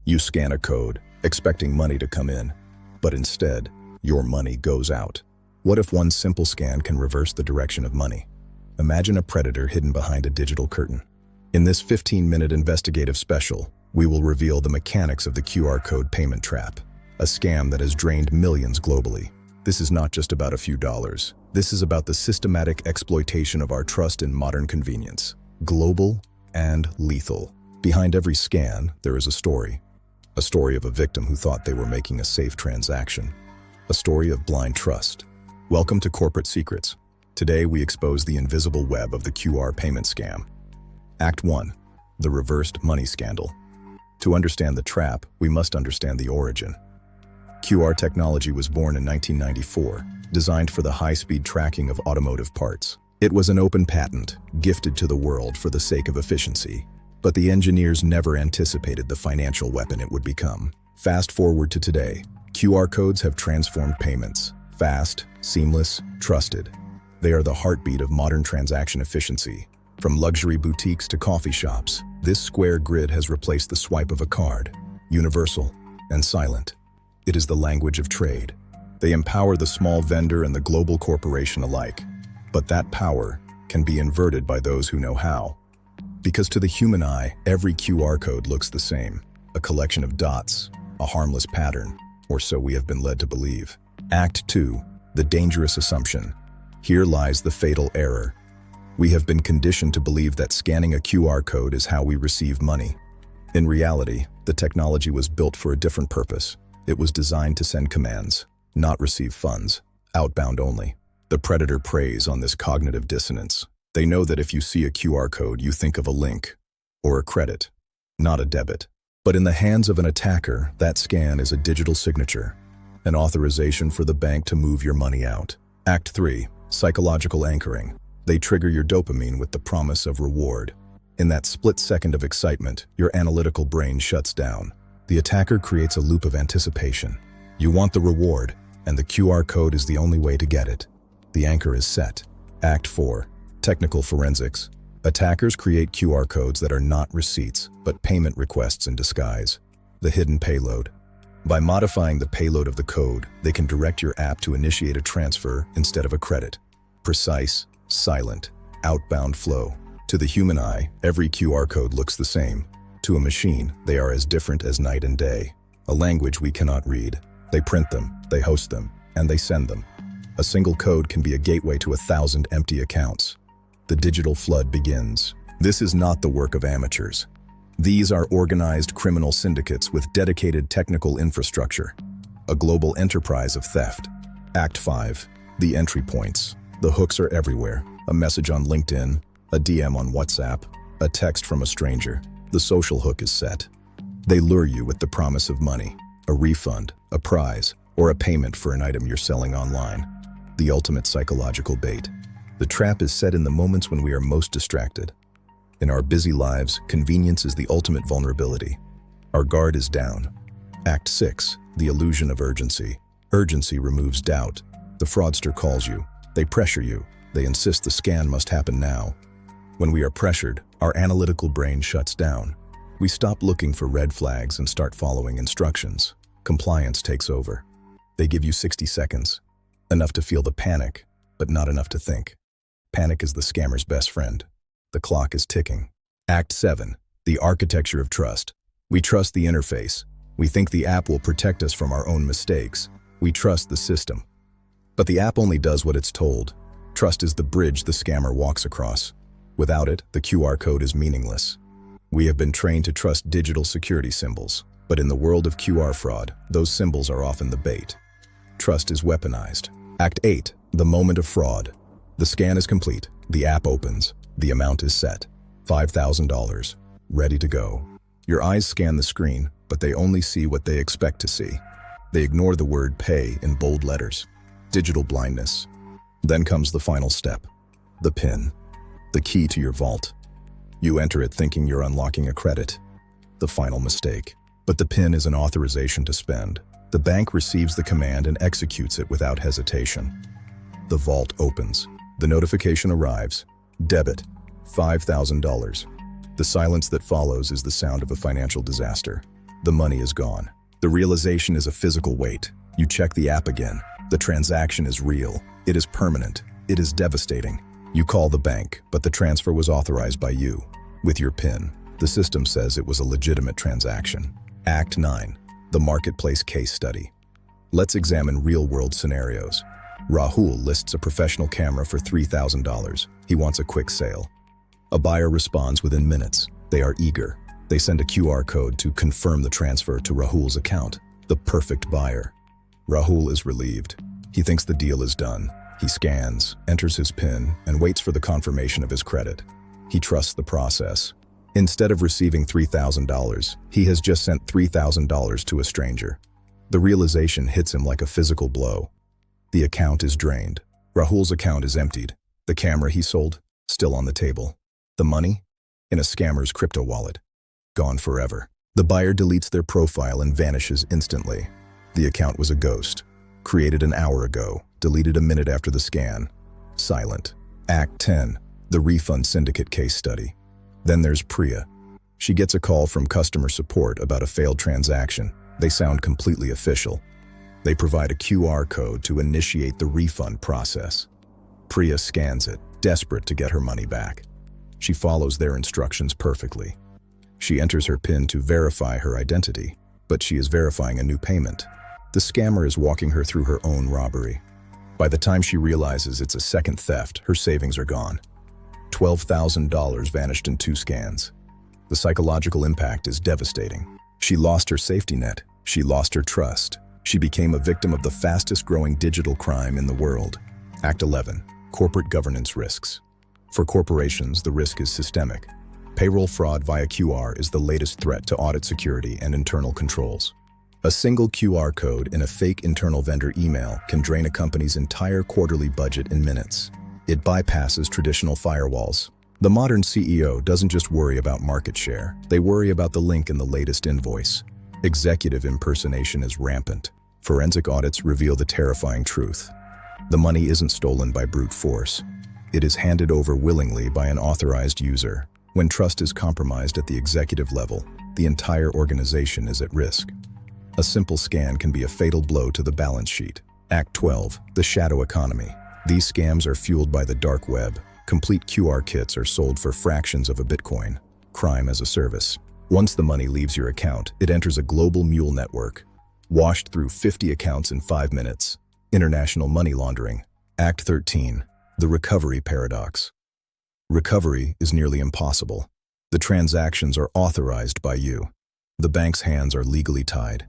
You scan a code, expecting money to come in, but instead, your money goes out. What if one simple scan can reverse the direction of money? Imagine a predator hidden behind a digital curtain. In this 15-minute investigative special, we will reveal the mechanics of the QR code payment trap, a scam that has drained millions globally. This is not just about a few dollars. This is about the systematic exploitation of our trust in modern convenience, global and lethal. Behind every scan, there is a story of a victim who thought they were making a safe transaction, a story of blind trust. Welcome to Corporate Secrets. Today we expose the invisible web of the QR payment scam. Act 1. The reversed money scandal. To understand the trap, we must understand the origin. QR technology was born in 1994, designed for the high-speed tracking of automotive parts. It was an open patent, gifted to the world for the sake of efficiency. But the engineers never anticipated the financial weapon it would become. Fast forward to today, QR codes have transformed payments. Fast, seamless, trusted. They are the heartbeat of modern transaction efficiency. From luxury boutiques to coffee shops, this square grid has replaced the swipe of a card. Universal and silent. It is the language of trade. They empower the small vendor and the global corporation alike. But that power can be inverted by those who know how. Because to the human eye, every QR code looks the same. A collection of dots, a harmless pattern, or so we have been led to believe. Act 2. The dangerous assumption. Here lies the fatal error. We have been conditioned to believe that scanning a QR code is how we receive money. In reality, the technology was built for a different purpose. It was designed to send commands, not receive funds, outbound only. The predator preys on this cognitive dissonance. They know that if you see a QR code, you think of a link or a credit, not a debit. But in the hands of an attacker, that scan is a digital signature, an authorization for the bank to move your money out. Act 3. Psychological anchoring. They trigger your dopamine with the promise of reward. In that split second of excitement, your analytical brain shuts down. The attacker creates a loop of anticipation. You want the reward, and the QR code is the only way to get it. The anchor is set. Act 4. Technical forensics. Attackers create QR codes that are not receipts, but payment requests in disguise. The hidden payload. By modifying the payload of the code, they can direct your app to initiate a transfer instead of a credit. Precise, silent, outbound flow. To the human eye, every QR code looks the same. To a machine, they are as different as night and day. A language we cannot read. They print them, they host them, and they send them. A single code can be a gateway to 1,000 empty accounts. The digital flood begins. This is not the work of amateurs. These are organized criminal syndicates with dedicated technical infrastructure. A global enterprise of theft. Act 5. The entry points. The hooks are everywhere. A message on LinkedIn, a DM on WhatsApp, a text from a stranger. The social hook is set. They lure you with the promise of money, a refund, a prize, or a payment for an item you're selling online. The ultimate psychological bait. The trap is set in the moments when we are most distracted. In our busy lives, convenience is the ultimate vulnerability. Our guard is down. Act 6. The illusion of urgency. Urgency removes doubt. The fraudster calls you. They pressure you. They insist the scan must happen now. When we are pressured, our analytical brain shuts down. We stop looking for red flags and start following instructions. Compliance takes over. They give you 60 seconds. Enough to feel the panic, but not enough to think. Panic is the scammer's best friend. The clock is ticking. Act 7. The architecture of trust. We trust the interface. We think the app will protect us from our own mistakes. We trust the system. But the app only does what it's told. Trust is the bridge the scammer walks across. Without it, the QR code is meaningless. We have been trained to trust digital security symbols, but in the world of QR fraud, those symbols are often the bait. Trust is weaponized. Act 8. The moment of fraud. The scan is complete. The app opens. The amount is set. $5,000. Ready to go. Your eyes scan the screen, but they only see what they expect to see. They ignore the word pay in bold letters. Digital blindness. Then comes the final step. The PIN. The key to your vault. You enter it thinking you're unlocking a credit. The final mistake. But the PIN is an authorization to spend. The bank receives the command and executes it without hesitation. The vault opens. The notification arrives. Debit. $5,000. The silence that follows is the sound of a financial disaster. The money is gone. The realization is a physical weight. You check the app again. The transaction is real. It is permanent. It is devastating. You call the bank, but the transfer was authorized by you. With your PIN, the system says it was a legitimate transaction. Act 9. The Marketplace Case Study. Let's examine real-world scenarios. Rahul lists a professional camera for $3,000. He wants a quick sale. A buyer responds within minutes. They are eager. They send a QR code to confirm the transfer to Rahul's account. The perfect buyer. Rahul is relieved. He thinks the deal is done. He scans, enters his PIN, and waits for the confirmation of his credit. He trusts the process. Instead of receiving $3,000, he has just sent $3,000 to a stranger. The realization hits him like a physical blow. The account is drained. Rahul's account is emptied. The camera he sold, still on the table. The money? In a scammer's crypto wallet. Gone forever. The buyer deletes their profile and vanishes instantly. The account was a ghost. Created an hour ago, deleted a minute after the scan. Silent. Act 10. The Refund Syndicate Case Study. Then there's Priya. She gets a call from customer support about a failed transaction. They sound completely official. They provide a QR code to initiate the refund process. Priya scans it, desperate to get her money back. She follows their instructions perfectly. She enters her PIN to verify her identity, but she is verifying a new payment. The scammer is walking her through her own robbery. By the time she realizes it's a second theft, her savings are gone. $12,000 vanished in 2 scans. The psychological impact is devastating. She lost her safety net. She lost her trust. She became a victim of the fastest-growing digital crime in the world. Act 11. Corporate governance risks. For corporations, the risk is systemic. Payroll fraud via QR is the latest threat to audit security and internal controls. A single QR code in a fake internal vendor email can drain a company's entire quarterly budget in minutes. It bypasses traditional firewalls. The modern CEO doesn't just worry about market share. They worry about the link in the latest invoice. Executive impersonation is rampant. Forensic audits reveal the terrifying truth. The money isn't stolen by brute force. It is handed over willingly by an authorized user. When trust is compromised at the executive level, the entire organization is at risk. A simple scan can be a fatal blow to the balance sheet. Act 12. The shadow economy. These scams are fueled by the dark web. Complete QR kits are sold for fractions of a Bitcoin. Crime as a service. Once the money leaves your account, it enters a global mule network. Washed through 50 accounts in 5 minutes. International money laundering. Act 13. The recovery paradox. Recovery is nearly impossible. The transactions are authorized by you. The bank's hands are legally tied.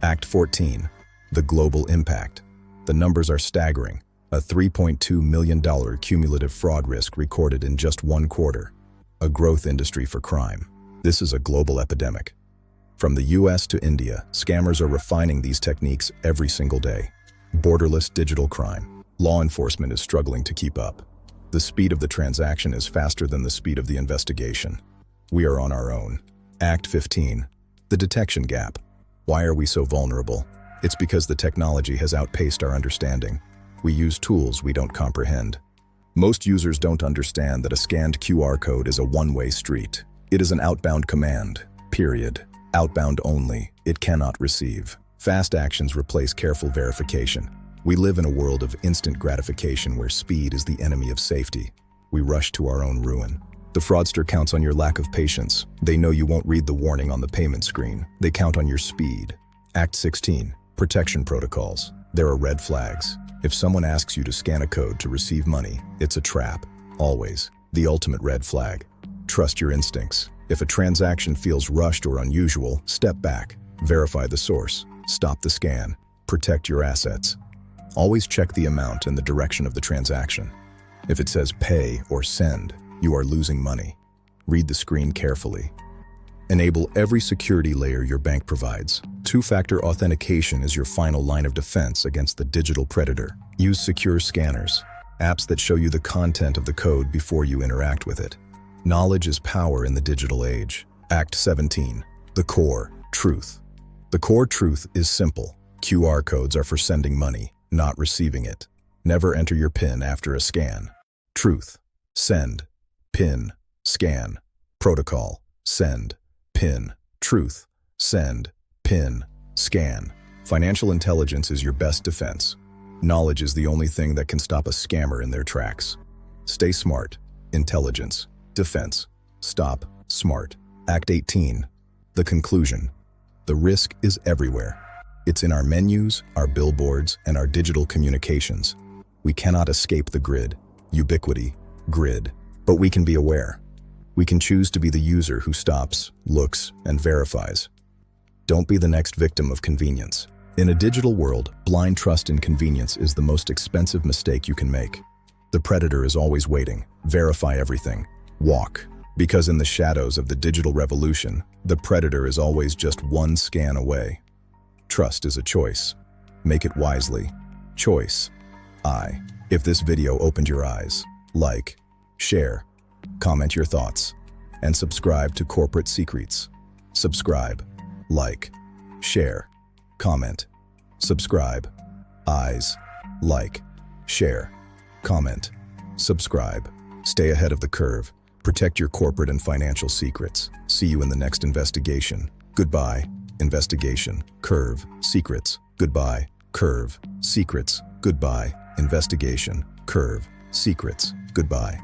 Act 14. The global impact. The numbers are staggering. A $3.2 million cumulative fraud risk recorded in just 1 quarter. A growth industry for crime. This is a global epidemic. From the US to India, scammers are refining these techniques every single day. Borderless digital crime. Law enforcement is struggling to keep up. The speed of the transaction is faster than the speed of the investigation. We are on our own. Act 15. The detection gap. Why are we so vulnerable? It's because the technology has outpaced our understanding. We use tools we don't comprehend. Most users don't understand that a scanned QR code is a one-way street. It is an outbound command, period. Outbound only. It cannot receive. Fast actions replace careful verification. We live in a world of instant gratification where speed is the enemy of safety. We rush to our own ruin. The fraudster counts on your lack of patience. They know you won't read the warning on the payment screen. They count on your speed. Act 16. Protection protocols. There are red flags. If someone asks you to scan a code to receive money, it's a trap. Always. The ultimate red flag. Trust your instincts. If a transaction feels rushed or unusual, step back. Verify the source. Stop the scan. Protect your assets. Always check the amount and the direction of the transaction. If it says pay or send, you are losing money. Read the screen carefully. Enable every security layer your bank provides. Two-factor authentication is your final line of defense against the digital predator. Use secure scanners, apps that show you the content of the code before you interact with it. Knowledge is power in the digital age. Act 17. The core truth. The core truth is simple. QR codes are for sending money, not receiving it. Never enter your PIN after a scan. Truth. Send. PIN. Scan. Protocol. Send. PIN. Truth. Send. PIN, scan. Financial intelligence is your best defense. Knowledge is the only thing that can stop a scammer in their tracks. Stay smart. Intelligence. Defense. Stop. Smart. Act 18. The conclusion. The risk is everywhere. It's in our menus, our billboards, and our digital communications. We cannot escape the grid. Ubiquity. Grid. But we can be aware. We can choose to be the user who stops, looks, and verifies. Don't be the next victim of convenience. In a digital world, blind trust in convenience is the most expensive mistake you can make. The predator is always waiting. Verify everything. Walk. Because in the shadows of the digital revolution, the predator is always just one scan away. Trust is a choice. Make it wisely. Choice. If this video opened your eyes, like, share, comment your thoughts, and subscribe to Corporate Secrets. Subscribe, like, share, comment, subscribe, eyes, like, share, comment, subscribe. Stay ahead of the curve. Protect your corporate and financial secrets. See you in the next investigation. Goodbye. Investigation. Curve. Secrets. Goodbye. Curve. Secrets. Goodbye. Investigation. Curve. Secrets. Goodbye.